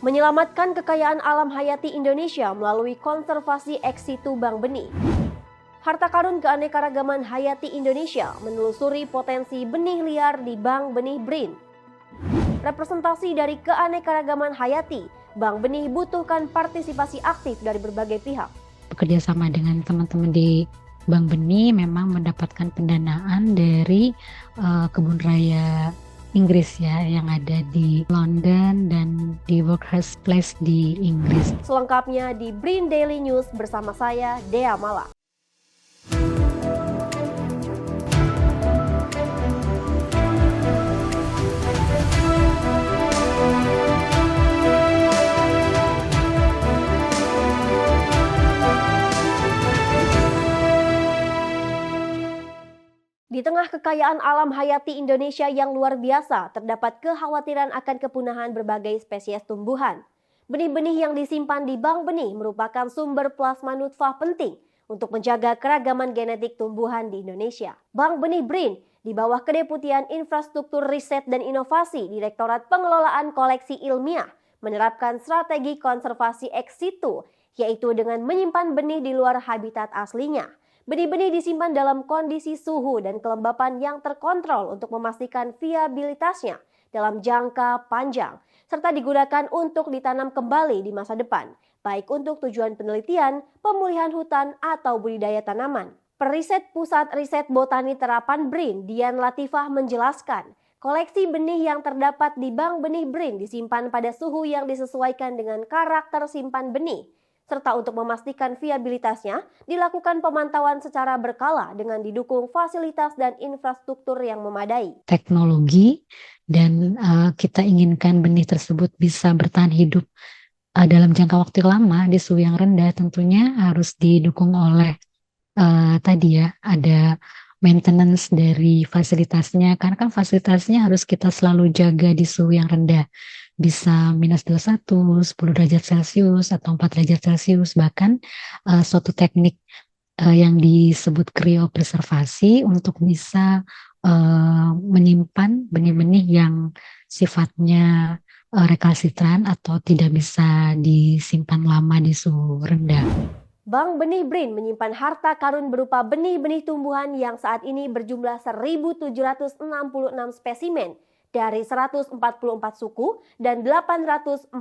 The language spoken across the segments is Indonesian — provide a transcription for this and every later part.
Menyelamatkan kekayaan alam hayati Indonesia melalui konservasi ex situ Bank Benih. Harta karun keanekaragaman hayati Indonesia menelusuri potensi benih liar di Bank Benih BRIN. Representasi dari keanekaragaman hayati, Bank Benih butuhkan partisipasi aktif dari berbagai pihak. Bekerja sama dengan teman-teman di Bank Benih memang mendapatkan pendanaan dari kebun raya Inggris ya, yang ada di London dan di Workhurst Place di Inggris. Selengkapnya di BRIN Daily News bersama saya, Dea Mala. Di tengah kekayaan alam hayati Indonesia yang luar biasa, terdapat kekhawatiran akan kepunahan berbagai spesies tumbuhan. Benih-benih yang disimpan di Bank Benih merupakan sumber plasma nutfah penting untuk menjaga keragaman genetik tumbuhan di Indonesia. Bank Benih BRIN di bawah Kedeputian Infrastruktur Riset dan Inovasi Direktorat Pengelolaan Koleksi Ilmiah menerapkan strategi konservasi ex situ, yaitu dengan menyimpan benih di luar habitat aslinya. Benih-benih disimpan dalam kondisi suhu dan kelembapan yang terkontrol untuk memastikan viabilitasnya dalam jangka panjang, serta digunakan untuk ditanam kembali di masa depan, baik untuk tujuan penelitian, pemulihan hutan, atau budidaya tanaman. Periset Pusat Riset Botani Terapan BRIN, Dian Latifah menjelaskan, koleksi benih yang terdapat di Bank Benih BRIN disimpan pada suhu yang disesuaikan dengan karakter simpan benih, serta untuk memastikan viabilitasnya, dilakukan pemantauan secara berkala dengan didukung fasilitas dan infrastruktur yang memadai. Teknologi dan kita inginkan benih tersebut bisa bertahan hidup dalam jangka waktu lama di suhu yang rendah, tentunya harus didukung oleh tadi ya, ada maintenance dari fasilitasnya, karena kan fasilitasnya harus kita selalu jaga di suhu yang rendah. Bisa minus 21, 10 derajat Celcius atau 4 derajat Celcius, bahkan suatu teknik yang disebut kriopreservasi untuk bisa menyimpan benih-benih yang sifatnya rekalsitran atau tidak bisa disimpan lama di suhu rendah. Bank Benih BRIN menyimpan harta karun berupa benih-benih tumbuhan yang saat ini berjumlah 1.766 spesimen dari 144 suku dan 842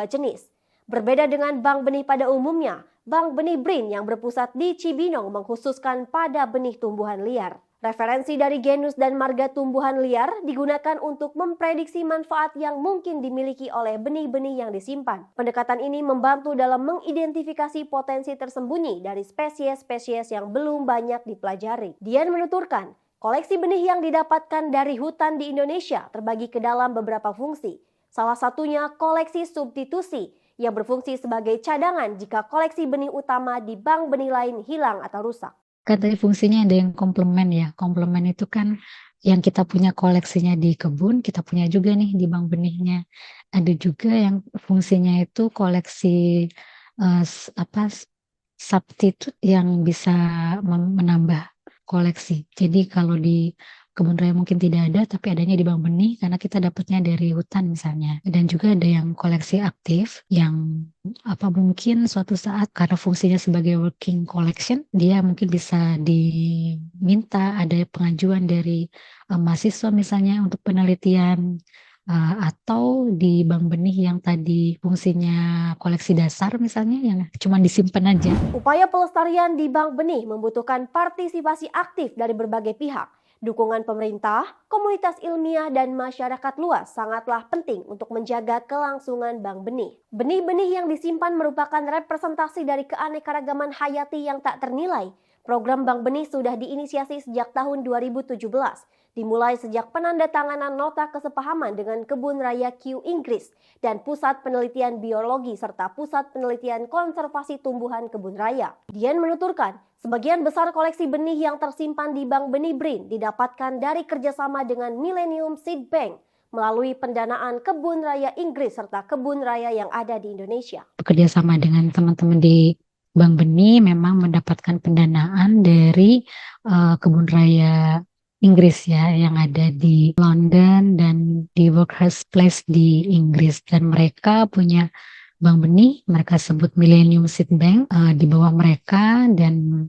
jenis. Berbeda dengan Bank Benih pada umumnya, Bank Benih BRIN yang berpusat di Cibinong mengkhususkan pada benih tumbuhan liar. Referensi dari genus dan marga tumbuhan liar digunakan untuk memprediksi manfaat yang mungkin dimiliki oleh benih-benih yang disimpan. Pendekatan ini membantu dalam mengidentifikasi potensi tersembunyi dari spesies-spesies yang belum banyak dipelajari. Dian menuturkan, koleksi benih yang didapatkan dari hutan di Indonesia terbagi ke dalam beberapa fungsi. Salah satunya koleksi substitusi yang berfungsi sebagai cadangan jika koleksi benih utama di bank benih lain hilang atau rusak. Kan tadi fungsinya ada yang komplement ya. Komplement itu kan yang kita punya koleksinya di kebun, kita punya juga nih di bank benihnya. Ada juga yang fungsinya itu koleksi substitute yang bisa menambah koleksi. Jadi kalau di kebun raya mungkin tidak ada, tapi adanya di bank benih karena kita dapatnya dari hutan misalnya. Dan juga ada yang koleksi aktif yang mungkin suatu saat karena fungsinya sebagai working collection, dia mungkin bisa diminta ada pengajuan dari mahasiswa misalnya untuk penelitian, atau di bank benih yang tadi fungsinya koleksi dasar misalnya yang cuma disimpan aja. Upaya pelestarian di Bank Benih membutuhkan partisipasi aktif dari berbagai pihak. Dukungan pemerintah, komunitas ilmiah, dan masyarakat luas sangatlah penting untuk menjaga kelangsungan Bank Benih. Benih-benih yang disimpan merupakan representasi dari keanekaragaman hayati yang tak ternilai. Program Bank Benih sudah diinisiasi sejak tahun 2017, dimulai sejak penandatanganan nota kesepahaman dengan Kebun Raya Kew Inggris dan Pusat Penelitian Biologi serta Pusat Penelitian Konservasi Tumbuhan Kebun Raya. Dian menuturkan, sebagian besar koleksi benih yang tersimpan di Bank Benih BRIN didapatkan dari kerjasama dengan Millennium Seed Bank melalui pendanaan Kebun Raya Inggris serta kebun raya yang ada di Indonesia. Bekerja sama dengan teman-teman di Bank Benih memang mendapatkan pendanaan dari kebun raya Inggris ya, yang ada di London dan di Workers Place di Inggris. Dan mereka punya bank benih, mereka sebut Millennium Seed Bank di bawah mereka, dan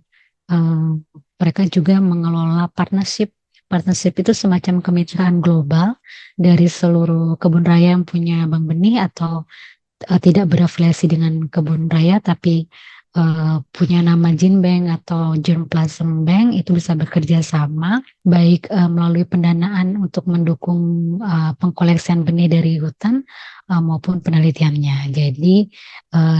eh, mereka juga mengelola partnership. Partnership itu semacam kemitraan global dari seluruh kebun raya yang punya bank benih atau tidak berafiliasi dengan kebun raya tapi punya nama Jinbank atau Germplasm Bank, itu bisa bekerja sama baik melalui pendanaan untuk mendukung pengkoleksian benih dari hutan maupun penelitiannya. Jadi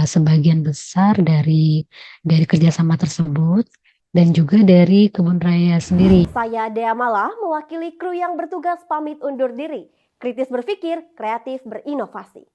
sebagian besar dari kerjasama tersebut dan juga dari kebun raya sendiri. Saya Dea Mala, mewakili kru yang bertugas pamit undur diri. Kritis berpikir, kreatif berinovasi.